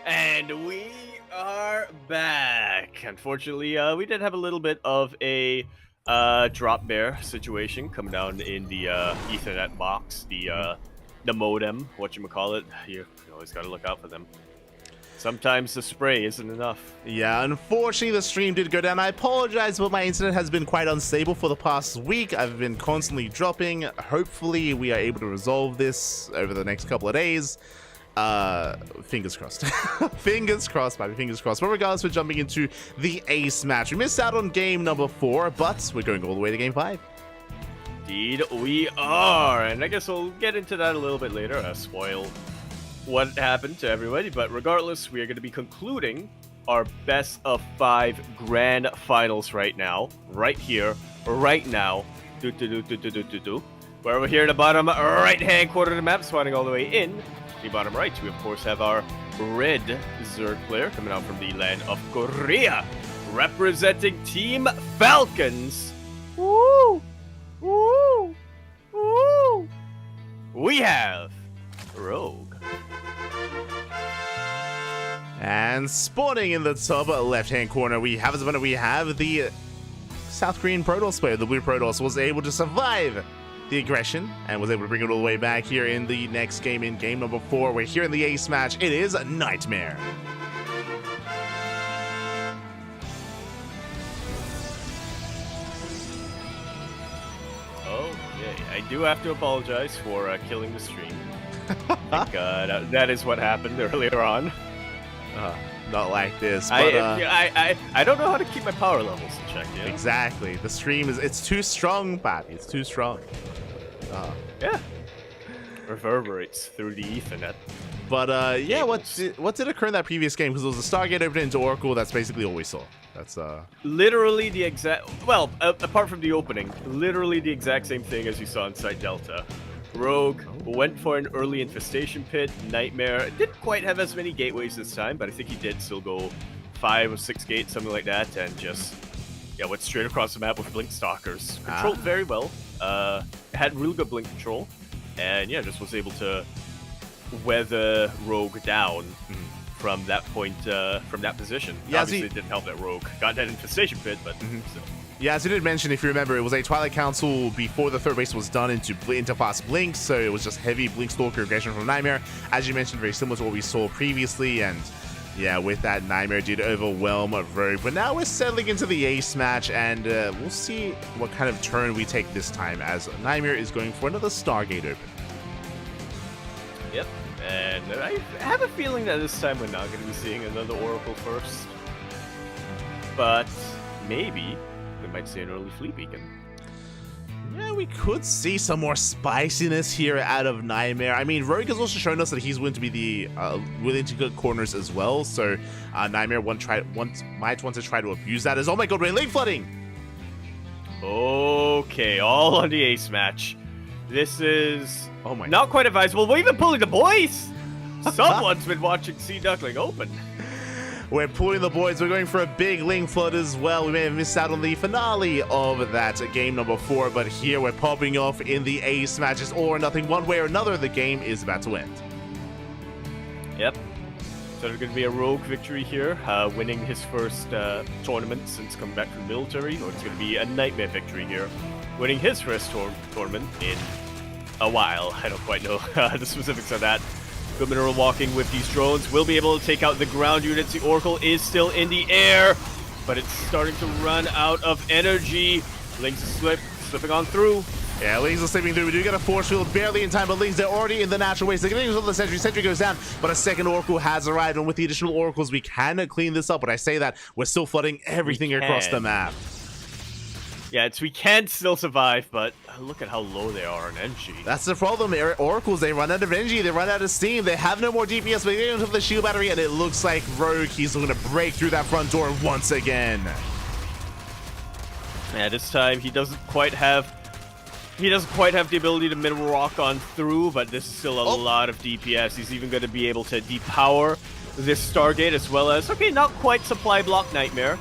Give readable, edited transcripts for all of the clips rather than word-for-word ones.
And we are back. Unfortunately, we did have a little bit of a drop bear situation coming down in the Ethernet box, the modem, whatchamacallit. You always got to look out for them. Sometimes the spray isn't enough. Yeah, unfortunately the stream did go down. I apologize, but my internet has been quite unstable for the past week. I've been constantly dropping. Hopefully we are able to resolve this over the next couple of days. Fingers crossed. Fingers crossed, baby, fingers crossed. But regardless, we're jumping into the ace match. We missed out on game number 4, but we're going all the way to game 5. Indeed, we are. And I guess we'll get into that a little bit later. Spoil what happened to everybody. But regardless, we are going to be concluding our best of 5 grand finals right now. Right here, right now. Where we're here in the bottom right-hand corner of the map, spawning all the way in. The bottom right, we of course have our red Zerg player coming out from the land of Korea, representing Team Falcons. Woo! Woo! Woo! We have Rogue. And spawning in the top left-hand corner, we have the South Korean Protoss player. The blue Protoss was able to survive the aggression and was able to bring it all the way back here in the next game, in game number 4. We're here in the ace match. It is Nightmare. Okay, I do have to apologize for killing the stream. That is what happened earlier on. Not like this, but I don't know how to keep my power levels in check. You know? Exactly. The stream it's too strong, Bobby. It's too strong. Yeah. Reverberates through the Ethernet. But yeah, what did occur in that previous game? Because it was a Stargate opened into Oracle. That's basically all we saw. That's literally the exact. Well, apart from the opening, literally the exact same thing as you saw in Site Delta. Rogue went for an early infestation pit. Nightmare didn't quite have as many gateways this time, but I think he did still go 5 or 6 gates, something like that, and just went straight across the map with Blink Stalkers. Controlled very well. Had really good blink control, and just was able to weather Rogue down from that point, from that position. Yeah, obviously it didn't help that Rogue got that infestation pit, but still. Yeah, as you did mention, if you remember, it was a Twilight Council before the third base was done into fast blinks, so it was just heavy blink stalker aggression from Nightmare. As you mentioned, very similar to what we saw previously, and yeah, with that, Nightmare did overwhelm Rogue. But now we're settling into the ace match, and we'll see what kind of turn we take this time, as Nightmare is going for another Stargate open. Yep, and I have a feeling that this time we're not going to be seeing another Oracle first. But maybe we might see an early Fleet Beacon. Yeah, we could see some more spiciness here out of Nightmare. I mean, Rogue has also shown us that he's willing to be willing to get corners as well. So Nightmare might want to try to abuse that. As oh my god, we're lane flooding. Okay, all on the ace match. This is not quite advisable. We're even pulling the boys. Someone's been watching Sea Duckling Open. We're pulling the boys. We're going for a big link flood as well. We may have missed out on the finale of that game number 4, but here we're popping off in the ace matches, all or nothing. One way or another, the game is about to end. Yep. So there's going to be a Rogue victory here, winning his first tournament since coming back from the military, or it's going to be a Nightmare victory here, winning his first tournament in a while. I don't quite know the specifics of that. Good Mineral walking with these drones will be able to take out the ground units. The Oracle is still in the air, but it's starting to run out of energy. Lynx is slipping on through. Yeah, Lynx is slipping through. We do get a force field barely in time, but Lynx, they're already in the natural waste. They're getting into the sentry. Sentry goes down, but a second Oracle has arrived, and with the additional Oracles, we can clean this up. But I say that, we're still flooding everything across the map. Yeah, we can still survive, but look at how low they are on energy. That's the problem. Oracles, they run out of energy, they run out of steam, they have no more DPS, but they get into the shield battery, and it looks like Rogue, he's going to break through that front door once again. Yeah, this time he doesn't quite have the ability to mineral rock on through, but this is still a lot of DPS. He's even going to be able to depower this Stargate, as well as, okay, not quite supply block Nightmare,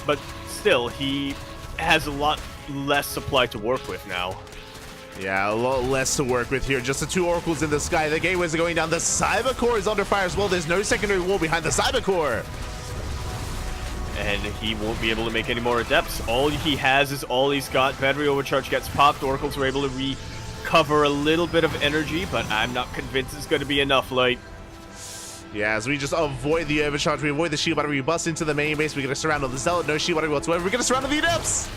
but still, he has a lot less supply to work with now. Yeah, a lot less to work with here. Just the 2 Oracles in the sky. The Gateways are going down. The Cyber Core is under fire as well. There's no secondary wall behind the Cyber Core. And he won't be able to make any more Adepts. All he has is all he's got. Battery Overcharge gets popped. Oracles were able to recover a little bit of energy, but I'm not convinced it's going to be enough, Light. Yeah, as we just avoid the overcharge, we avoid the shield battery, we bust into the main base, we're going to surround on the Zealot, no shield battery whatsoever, we're going to surround on the Adepts!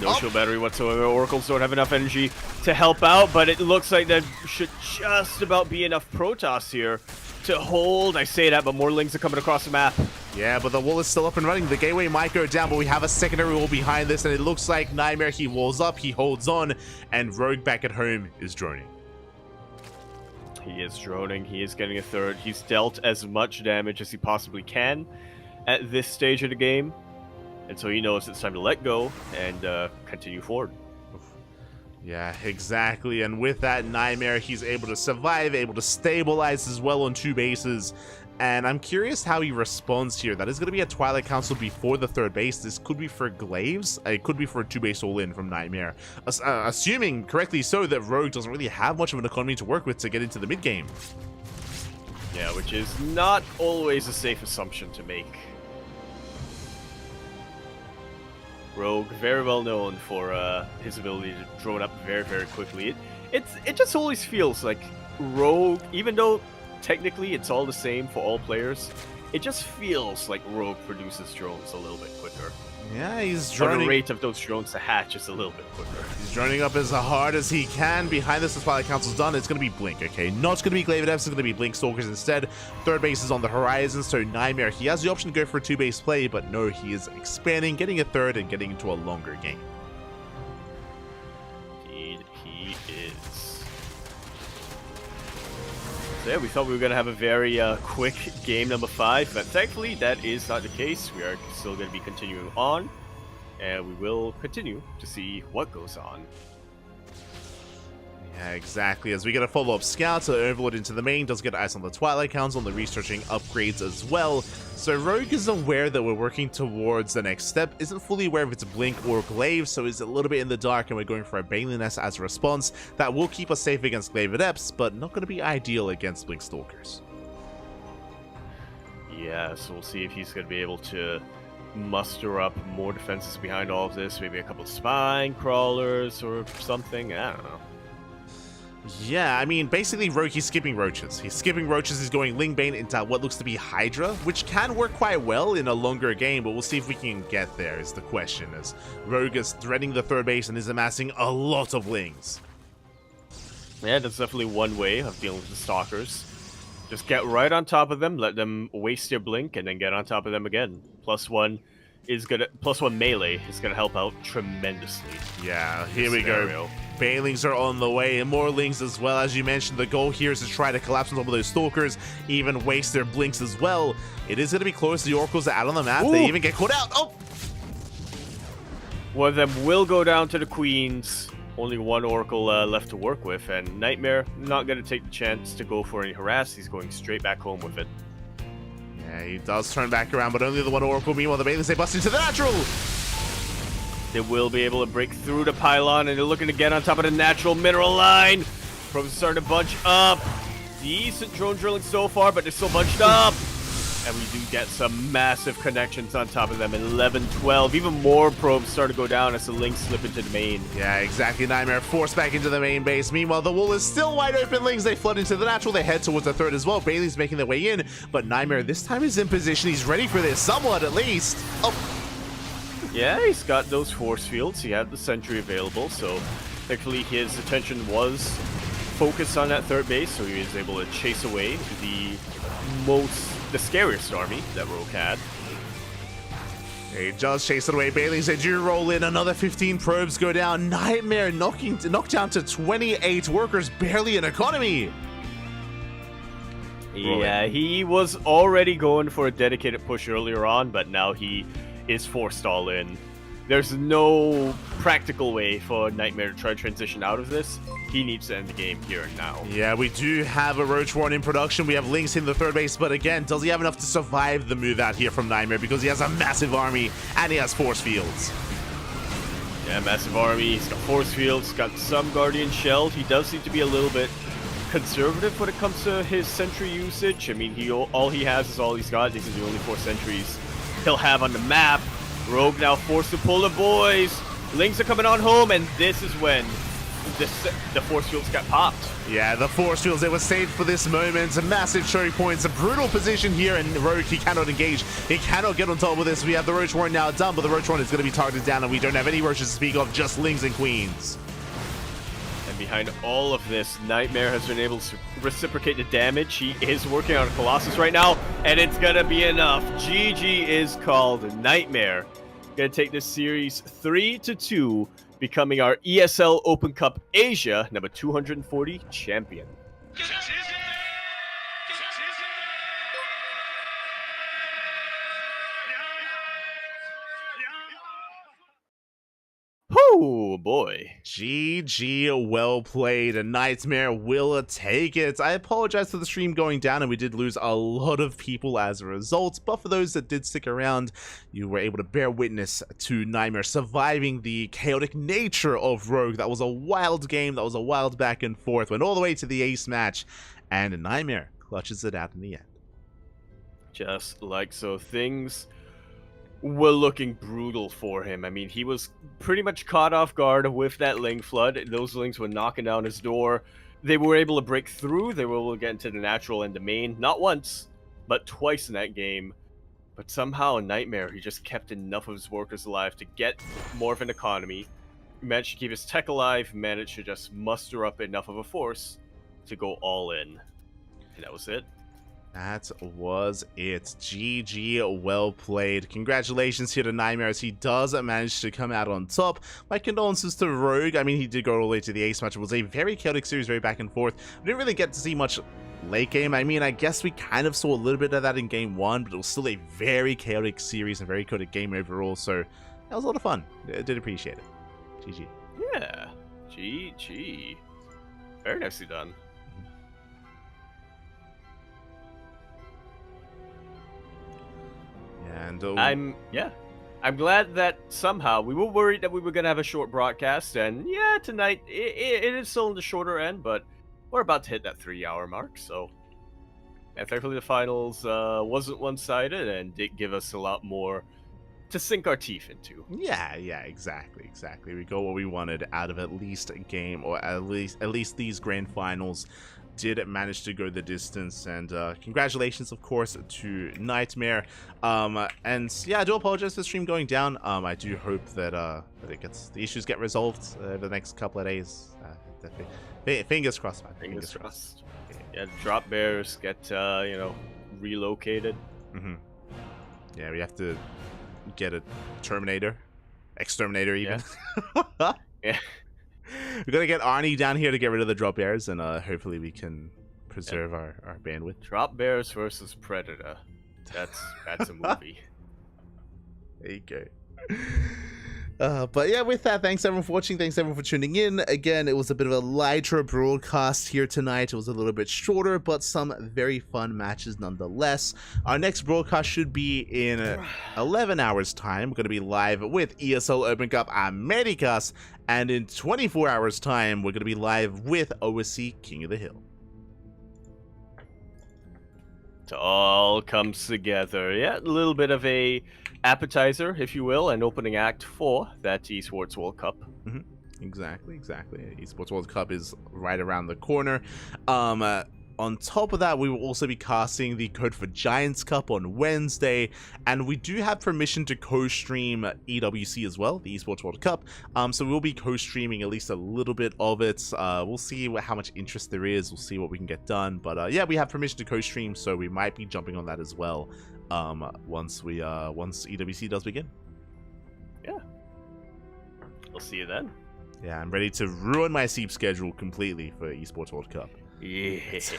No shield battery whatsoever. Oracles don't have enough energy to help out, but it looks like there should just about be enough Protoss here to hold. I say that, but more Lings are coming across the map. Yeah, but the wall is still up and running. The gateway might go down, but we have a secondary wall behind this, and it looks like Nightmare, he walls up, he holds on, and Rogue back at home is droning. He is droning. He is getting a third. He's dealt as much damage as he possibly can at this stage of the game. And so he knows it's time to let go and continue forward. Yeah, exactly. And with that Nightmare, he's able to survive, able to stabilize as well on 2 bases. And I'm curious how he responds here. That is going to be a Twilight Council before the 3rd base. This could be for Glaives. It could be for a 2-base all-in from Nightmare. Assuming correctly so that Rogue doesn't really have much of an economy to work with to get into the mid-game. Yeah, which is not always a safe assumption to make. Rogue, very well known for his ability to drone up very, very quickly. It just always feels like Rogue, even though technically it's all the same for all players, it just feels like Rogue produces drones a little bit quicker. Yeah, he's The droning. rate of those drones to hatch is a little bit quicker. He's droning up as hard as he can. Behind this, the Twilight Council's done. It's going to be Blink, okay? Not going to be Glaive Adepts, it's going to be Blink Stalkers instead. 3rd base is on the horizon, so Nightmare, he has the option to go for a 2-base play, but no, he is expanding, getting a 3rd, and getting into a longer game. Indeed, he is. So yeah, we thought we were going to have a very quick game number 5, but thankfully that is not the case. We are still going to be continuing on, and we will continue to see what goes on. Yeah, exactly. As we get a follow-up scout, so Overlord into the main, does get eyes on the Twilight Council and the researching upgrades as well. So Rogue is aware that we're working towards the next step, isn't fully aware if it's Blink or Glaive, so is a little bit in the dark, and we're going for a Baneling Nest as a response. That will keep us safe against Glaive Adepts, but not going to be ideal against Blink Stalkers. Yeah, so we'll see if he's going to be able to muster up more defenses behind all of this. Maybe a couple spine crawlers or something. I don't know. Yeah, I mean, basically Rogue, he's skipping Roaches. He's going Lingbane into what looks to be Hydra, which can work quite well in a longer game, but we'll see if we can get there is the question, as Rogue is threading the 3rd base and is amassing a lot of Lings. Yeah, that's definitely one way of dealing with the Stalkers. Just get right on top of them, let them waste their blink, and then get on top of them again. +1 melee is gonna help out tremendously. Yeah, here we go. Banelings are on the way, and more Lings as well. As you mentioned, the goal here is to try to collapse on some of those Stalkers, even waste their blinks as well. It is going to be close. The Oracles are out on the map. Ooh. They even get caught out. Oh! One of them will go down to the Queens. Only 1 Oracle left to work with, and Nightmare not going to take the chance to go for any harass. He's going straight back home with it. Yeah, he does turn back around, but only the 1 Oracle. Meanwhile, the Banelings, they bust into the natural. They will be able to break through the pylon, and they're looking to get on top of the natural mineral line. Probes starting to bunch up. Decent drone drilling so far, but they're still bunched up. And we do get some massive connections on top of them. 11, 12, even more probes start to go down as the Lings slip into the main. Yeah, exactly. Nightmare forced back into the main base. Meanwhile, the wall is still wide open. Lings, they flood into the natural. They head towards the 3rd as well. Bailey's making their way in, but Nightmare this time is in position. He's ready for this, somewhat at least. Oh. Yeah, he's got those force fields. He had the sentry available, so thankfully his attention was focused on that 3rd base, so he was able to chase away the scariest army that Rogue had. He just chased it away. Bailey's, they do roll in. Another 15 probes go down. Nightmare knocked down to 28 workers, barely an economy. Yeah, he was already going for a dedicated push earlier on, but now he is forced all in. There's no practical way for Nightmare to try to transition out of this. He needs to end the game here and now. Yeah, we do have a Roach Warren in production. We have Lings in the 3rd base, but again, does he have enough to survive the move out here from Nightmare? Because he has a massive army and he has force fields. Yeah, massive army. He's got force fields, got some guardian shelled. He does seem to be a little bit conservative when it comes to his sentry usage. I mean, all he has is all he's got. These are the only 4 sentries he'll have on the map. Rogue now forced to pull the boys. Lings are coming on home, and this is when the force fields got popped. Yeah, the force fields, they were saved for this moment. Massive choke points, a brutal position here, and Rogue, he cannot engage. He cannot get on top of this. We have the Roach Warren now done, but the Roach Warren is going to be targeted down, and we don't have any Roaches to speak of, just Lings and Queens. And behind all of this, Nightmare has been able to reciprocate the damage. He is working on a Colossus right now, and it's going to be enough. GG is called. Nightmare going to take this series 3-2, becoming our ESL Open Cup Asia number 240 champion. Oh boy. GG, well played. A Nightmare will take it. I apologize for the stream going down, and we did lose a lot of people as a result, but for those that did stick around, you were able to bear witness to Nightmare surviving the chaotic nature of Rogue. That was a wild game, that was a wild back and forth, went all the way to the ace match, and Nightmare clutches it out in the end. Just like so, things were looking brutal for him. I mean, he was pretty much caught off guard with that Ling flood. Those Lings were knocking down his door. They were able to break through. They were able to get into the natural and the main. Not once, but twice in that game. But somehow, Nightmare, he just kept enough of his workers alive to get more of an economy. He managed to keep his tech alive, managed to just muster up enough of a force to go all in. And that was it. That was it. GG, well played. Congratulations here to Nightmare as he does manage to come out on top. My condolences to Rogue. I mean, he did go all the way to the ace match. It was a very chaotic series, very back and forth. We didn't really get to see much late game. I mean, I guess we kind of saw a little bit of that in game 1, but it was still a very chaotic series, a very chaotic game overall. So that was a lot of fun. I did appreciate it. GG. Yeah. GG. Very nicely done. And I'm glad that somehow we were worried that we were gonna have a short broadcast, and yeah, tonight it is still in the shorter end, but we're about to hit that 3-hour mark. So, and thankfully the finals wasn't one-sided and did give us a lot more to sink our teeth into. yeah, exactly. We got what we wanted out of at least a game, or at least these grand finals did manage to go the distance. And congratulations, of course, to Nightmare. And yeah, I do apologize for the stream going down. I do hope that the issues get resolved over the next couple of days. Fingers crossed, man. Fingers crossed. Yeah, drop bears get relocated. Yeah, we have to get a Terminator, Exterminator even. Yeah. Yeah. We're gonna get Arnie down here to get rid of the drop bears, and hopefully we can preserve our bandwidth. Drop bears versus Predator. That's a movie. There you go. But yeah, with that, thanks everyone for watching. Thanks everyone for tuning in. Again, it was a bit of a lighter broadcast here tonight. It was a little bit shorter, but some very fun matches nonetheless. Our next broadcast should be in 11 hours time. We're going to be live with ESL Open Cup Americas, and in 24 hours time, we're going to be live with OSC King of the Hill. It all comes together. Yeah, a little bit of a appetizer, if you will, and opening act for that Esports World Cup. Exactly. Esports World Cup is right around the corner. On top of that, we will also be casting the Code for Giants Cup on Wednesday, and we do have permission to co-stream EWC as well, the Esports World Cup. So we'll be co-streaming at least a little bit of it. We'll see how much interest there is. We'll see what we can get done. But yeah, we have permission to co-stream, so we might be jumping on that as well once EWC does begin. Yeah, we'll see you then. Yeah, I'm ready to ruin my sleep schedule completely for Esports World Cup. Yes.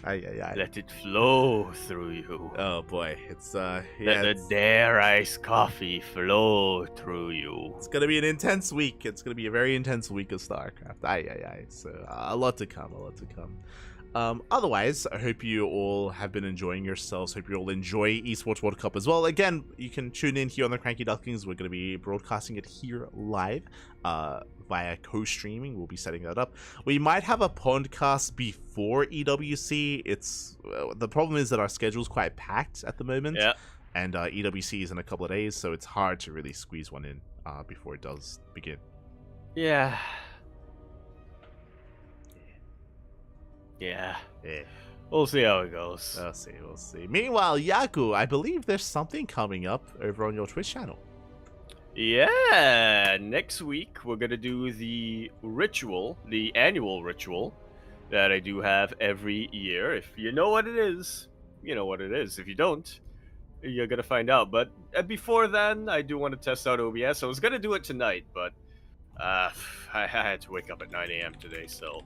Aye. Let it flow through you. Oh boy, it's Let the Dare Ice coffee flow through you. It's gonna be an intense week. It's gonna be a very intense week of StarCraft. Aye. So a lot to come. Otherwise, I hope you all have been enjoying yourselves. Hope you all enjoy Esports World Cup as well. Again, you can tune in here on the CranKy Ducklings. We're going to be broadcasting it here live via co-streaming. We'll be setting that up. We might have a podcast before EWC. It's the problem is that our schedule is quite packed at the moment. Yeah. And EWC is in a couple of days, so it's hard to really squeeze one in before it does begin. Yeah. Yeah. We'll see how it goes. We'll see. Meanwhile, Yaku, I believe there's something coming up over on your Twitch channel. Yeah, next week we're gonna do the ritual, the annual ritual that I do have every year. If you know what it is, you know what it is. If you don't, you're gonna find out. But before then, I do want to test out OBS. I was gonna do it tonight, but I had to wake up at 9 a.m. today, so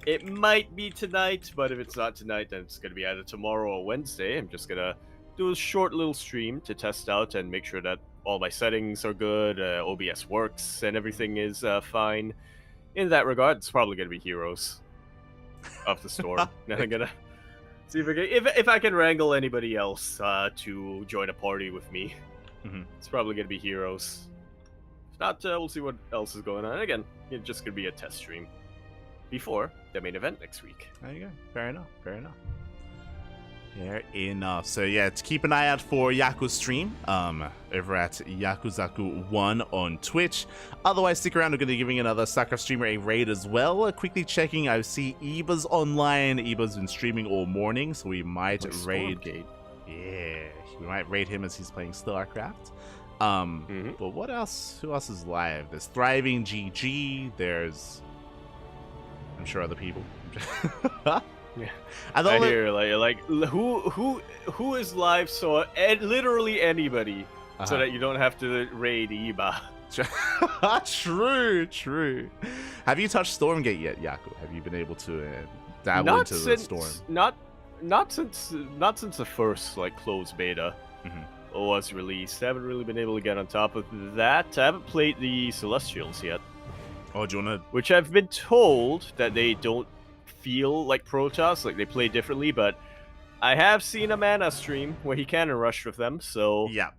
it might be tonight. But if it's not tonight, then it's gonna be either tomorrow or Wednesday. I'm just gonna do a short little stream to test out and make sure that all my settings are good, OBS works, and everything is fine. In that regard, it's probably gonna be Heroes of the Storm. And I'm gonna see if I can wrangle anybody else to join a party with me. It's probably gonna be Heroes. If not, we'll see what else is going on. Again, it's just gonna be a test stream before the main event next week. There you go. Fair enough. Fair enough. So yeah, to keep an eye out for Yaku's stream over at Yakuzaku1 on Twitch. Otherwise, stick around. We're going to be giving another Sakura streamer a raid as well. Quickly checking, I see Eba's online. Eba's been streaming all morning, so we might raid. Yeah, we might raid him as he's playing StarCraft. But what else? Who else is live? There's Thriving GG. There's, I'm sure, other people. Yeah, I hear like who is live, so literally anybody, so that you don't have to raid Eba. True. Have you touched Stormgate yet, Yaku? Have you been able to dabble into the Storm? Not since the first like closed beta was released. I haven't really been able to get on top of that. I haven't played the Celestials yet. Oh, do you wanna? Which I've been told that they don't feel like Protoss, like they play differently, but I have seen a Mana stream where he can rush with them, so yeah,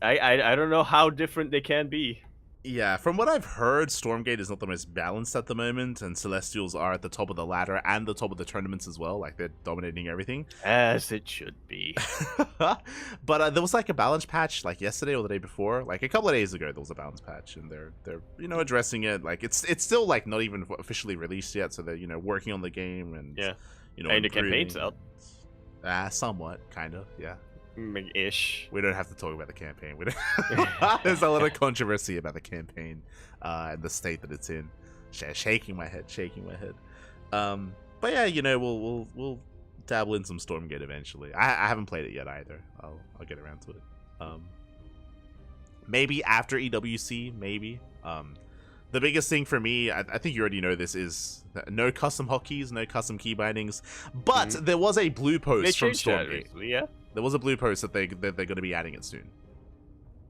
I don't know how different they can be. Yeah, from what I've heard, Stormgate is not the most balanced at the moment, and Celestials are at the top of the ladder and the top of the tournaments as well. Like, they're dominating everything. As it should be. But there was like a balance patch like yesterday or the day before. Like a couple of days ago, there was a balance patch, and they're addressing it. Like, it's still like not even officially released yet, so they're working on the game and and the campaign's out. Somewhat, kind of, yeah. Ish. We don't have to talk about the campaign. We don't There's a lot of controversy about the campaign and the state that it's in. Shaking my head. But yeah, we'll dabble in some Stormgate eventually. I haven't played it yet either. I'll get around to it. Maybe after EWC, maybe. The biggest thing for me, I think you already know this, is no custom hotkeys, no custom key bindings. But there was a blue post from Stormgate. Recently, yeah. There was a blue post that they're going to be adding it soon.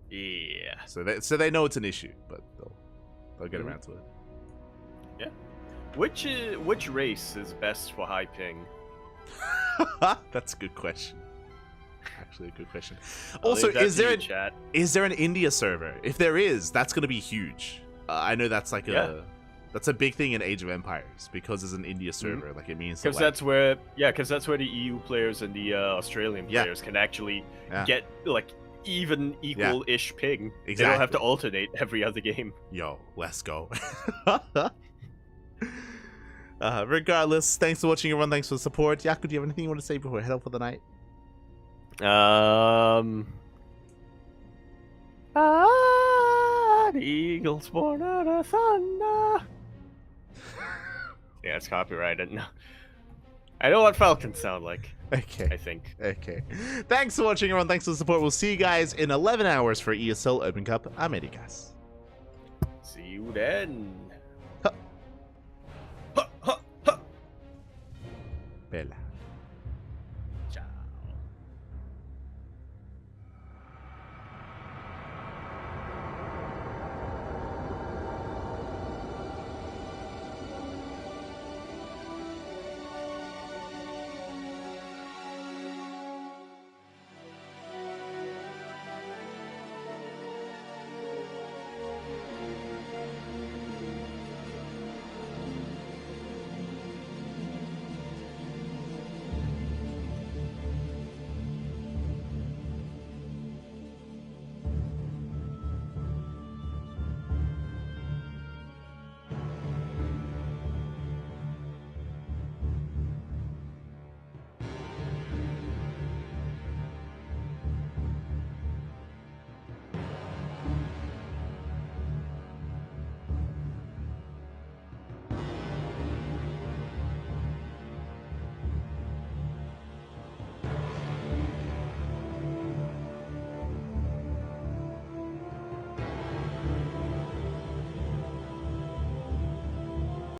Yeah. So they know it's an issue, but they'll get around to it. Yeah. Which race is best for high ping? That's a good question. Actually, a good question. I'll Also, is there an India server? If there is, that's going to be huge. I know that's like that's a big thing in Age of Empires because there's an India server. Like, it means because that's where the EU players and the Australian players can actually get like equal-ish ping. Exactly. They don't have to alternate every other game. Yo, let's go. Regardless, thanks for watching, everyone. Thanks for the support. Yaku, do you have anything you want to say before we head out for the night? The eagles born out of thunder. Yeah, it's copyrighted. No. I know what falcons sound like. Okay. I think. Okay. Thanks for watching, everyone. Thanks for the support. We'll see you guys in 11 hours for ESL Open Cup Americas. See you then. Bella.